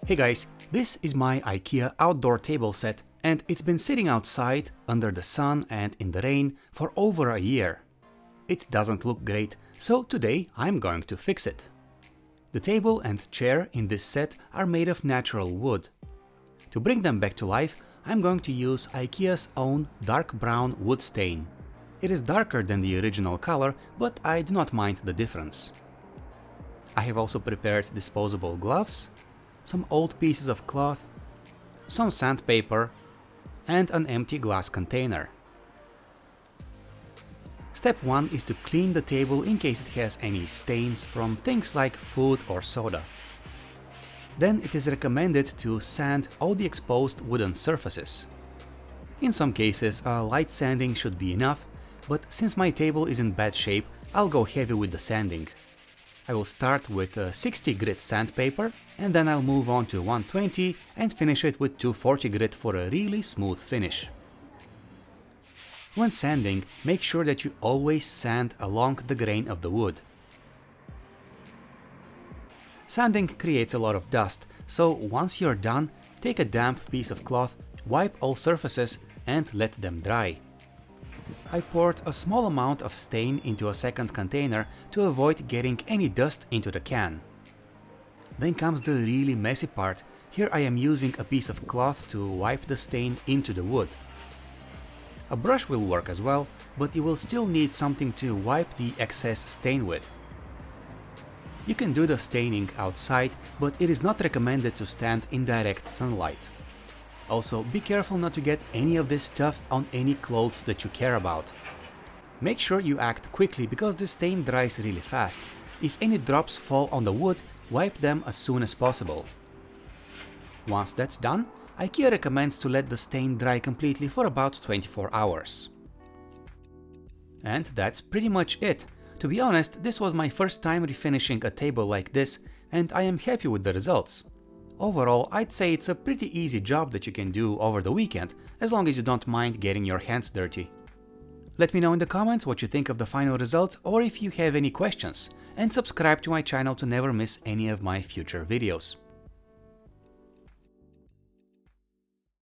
Hey guys, this is my IKEA outdoor table set and it's been sitting outside under the sun and in the rain for over a year. It doesn't look great, so today I'm going to fix it. The table and chair in this set are made of natural wood. To bring them back to life, I'm going to use IKEA's own dark brown wood stain. It is darker than the original color, but I do not mind the difference. I have also prepared disposable gloves, some old pieces of cloth, some sandpaper, and an empty glass container. Step 1 is to clean the table in case it has any stains from things like food or soda. Then it is recommended to sand all the exposed wooden surfaces. In some cases, a light sanding should be enough, but since my table is in bad shape, I'll go heavy with the sanding. I will start with a 60 grit sandpaper and then I'll move on to 120 and finish it with 240 grit for a really smooth finish. When sanding, make sure that you always sand along the grain of the wood. Sanding creates a lot of dust, so once you're done, take a damp piece of cloth, wipe all surfaces and let them dry. I poured a small amount of stain into a second container to avoid getting any dust into the can. Then comes the really messy part. Here I am using a piece of cloth to wipe the stain into the wood. A brush will work as well, but you will still need something to wipe the excess stain with. You can do the staining outside, but it is not recommended to stand in direct sunlight. Also, be careful not to get any of this stuff on any clothes that you care about. Make sure you act quickly because the stain dries really fast. If any drops fall on the wood, wipe them as soon as possible. Once that's done, IKEA recommends to let the stain dry completely for about 24 hours. And that's pretty much it. To be honest, this was my first time refinishing a table like this, and I am happy with the results. Overall, I'd say it's a pretty easy job that you can do over the weekend, as long as you don't mind getting your hands dirty. Let me know in the comments what you think of the final result or if you have any questions, and subscribe to my channel to never miss any of my future videos.